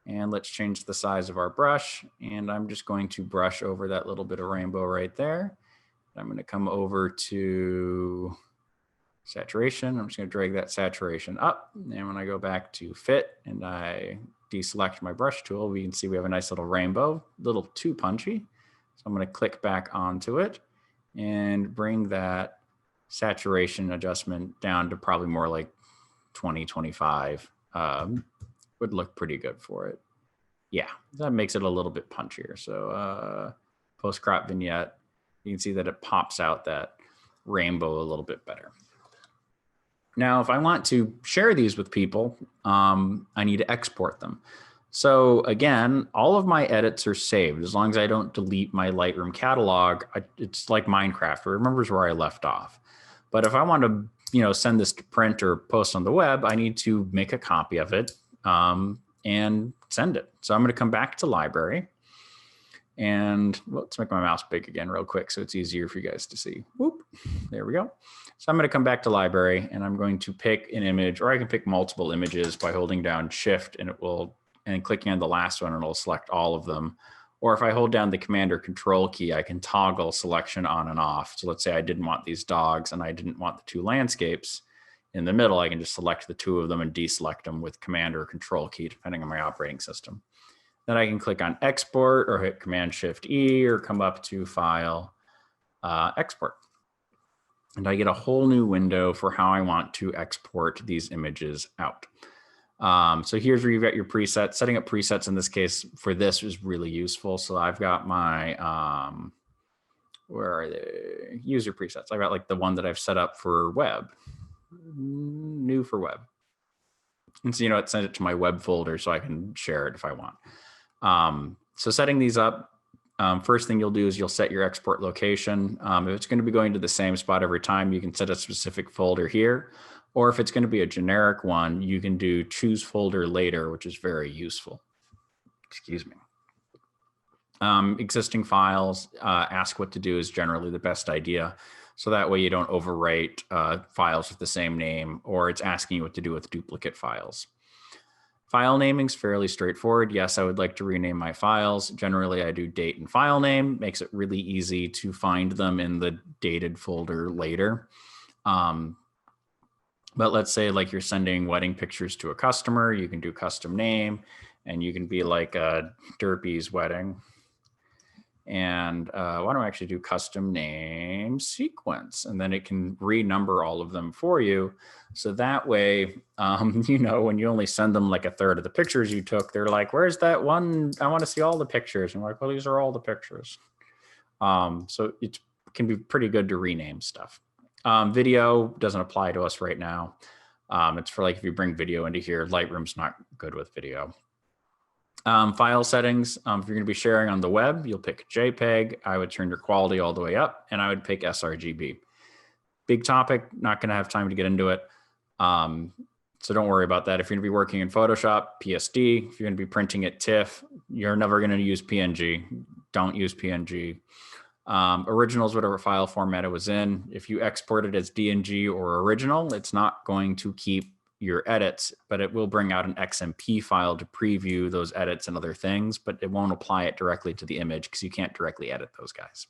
Speaker 1: And let's change the size of our brush. And I'm just going to brush over that little bit of rainbow right there. I'm going to come over to saturation. I'm just going to drag that saturation up. And when I go back to fit and I deselect my brush tool, we can see we have a nice little rainbow, a little too punchy. So I'm going to click back onto it and bring that saturation adjustment down to probably more like 20, 25. Would look pretty good for it. Yeah, that makes it a little bit punchier. So post-crop vignette, you can see that it pops out that rainbow a little bit better. Now, if I want to share these with people, I need to export them. So again, all of my edits are saved as long as I don't delete my Lightroom catalog. It's like Minecraft, it remembers where I left off. But if I want to, you know, send this to print or post on the web, I need to make a copy of it and send it. So I'm going to come back to library. And well, let's make my mouse big again real quick so it's easier for you guys to see. Whoop, there we go. So I'm going to come back to library and I'm going to pick an image, or I can pick multiple images by holding down Shift and it will, and clicking on the last one, and it'll select all of them. Or if I hold down the Command or Control key, I can toggle selection on and off. So let's say I didn't want these dogs and I didn't want the two landscapes in the middle, I can just select the two of them and deselect them with Command or Control key, depending on my operating system. Then I can click on Export or hit Command-Shift-E or come up to File, Export. And I get a whole new window for how I want to export these images out. So here's where you've got your presets. Setting up presets in this case for this is really useful. So I've got my, where are they? User presets. I've got like the one that I've set up for web, new for web. And so, you know, it sends it to my web folder so I can share it if I want. So setting these up, first thing you'll do is you'll set your export location. If it's going to be going to the same spot every time, you can set a specific folder here. Or if it's going to be a generic one, you can do choose folder later, which is very useful. Excuse me. Existing files, ask what to do is generally the best idea. So that way you don't overwrite files with the same name, or it's asking you what to do with duplicate files. File naming is fairly straightforward. Yes, I would like to rename my files. Generally, I do date and file name. Makes it really easy to find them in the dated folder later. But let's say like you're sending wedding pictures to a customer, you can do custom name, and you can be like a Derpy's wedding. And why don't I actually do custom name sequence? And then it can renumber all of them for you. So that way, you know, when you only send them like a third of the pictures you took, they're like, where's that one? I want to see all the pictures. And I'm like, well, these are all the pictures. So it can be pretty good to rename stuff. Video doesn't apply to us right now. It's for like if you bring video into here, Lightroom's not good with video. File settings, if you're going to be sharing on the web, you'll pick JPEG. I would turn your quality all the way up, and I would pick sRGB. Big topic, not going to have time to get into it. So don't worry about that. If you're going to be working in Photoshop, PSD. If you're going to be printing at TIFF, you're never going to use PNG. Don't use PNG. Original is whatever file format it was in. If you export it as DNG or original, it's not going to keep, your edits, but it will bring out an XMP file to preview those edits and other things, but it won't apply it directly to the image because you can't directly edit those guys.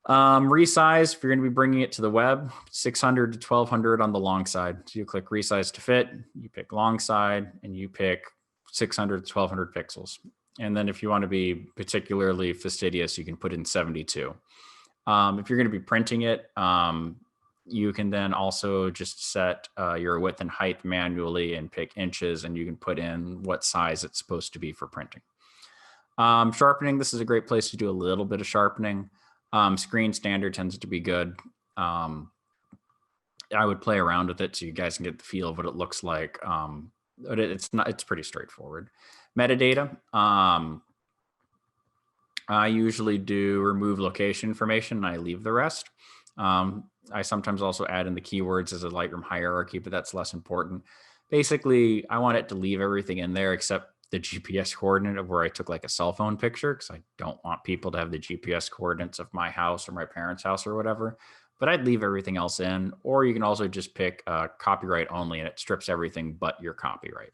Speaker 1: Resize, if you're going to be bringing it to the web, 600 to 1200 on the long side. So you click resize to fit, you pick long side, and you pick 600 to 1200 pixels. And then if you want to be particularly fastidious, you can put in 72. If you're going to be printing it, you can then also just set your width and height manually and pick inches, and you can put in what size it's supposed to be for printing. Sharpening, this is a great place to do a little bit of sharpening. Screen standard tends to be good. I would play around with it so you guys can get the feel of what it looks like. But it's pretty straightforward. Metadata, I usually do remove location information and I leave the rest. I sometimes also add in the keywords as a Lightroom hierarchy, but that's less important. Basically, I want it to leave everything in there except the GPS coordinate of where I took like a cell phone picture, because I don't want people to have the GPS coordinates of my house or my parents' house or whatever. But I'd leave everything else in, or you can also just pick copyright only and it strips everything but your copyright.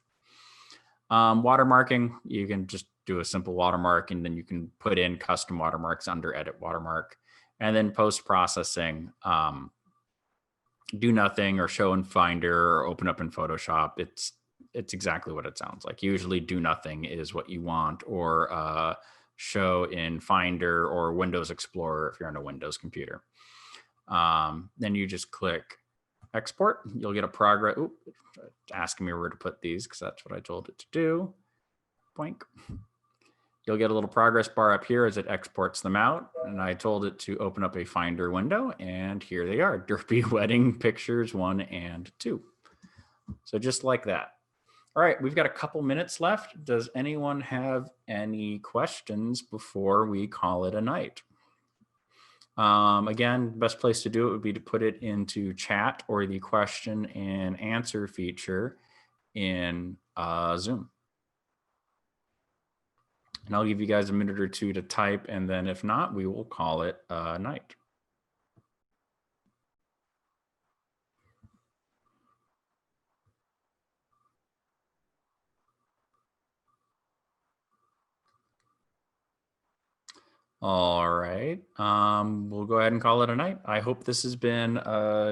Speaker 1: Watermarking, you can just do a simple watermark and then you can put in custom watermarks under edit watermark. And then post-processing, do nothing or show in Finder or open up in Photoshop. It's exactly what it sounds like. Usually do nothing is what you want, or show in Finder or Windows Explorer if you're on a Windows computer. Then you just click export. You'll get a progress. Oops, asking me where to put these because that's what I told it to do. Boink. You'll get a little progress bar up here as it exports them out. And I told it to open up a Finder window, and here they are, Derpy Wedding Pictures 1 and 2. So just like that. All right, we've got a couple minutes left. Does anyone have any questions before we call it a night? Again, best place to do it would be to put it into chat or the question and answer feature in Zoom. And I'll give you guys a minute or two to type, and then if not, we will call it a night. All right, we'll go ahead and call it a night. I hope this has been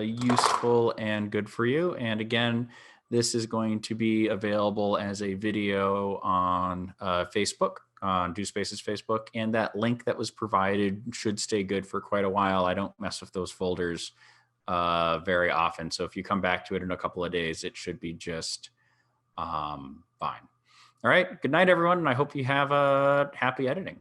Speaker 1: useful and good for you. And again, this is going to be available as a video on Facebook, on Do Spaces Facebook. And that link that was provided should stay good for quite a while. I don't mess with those folders very often. So if you come back to it in a couple of days, it should be just fine. All right, good night, everyone. And I hope you have a happy editing.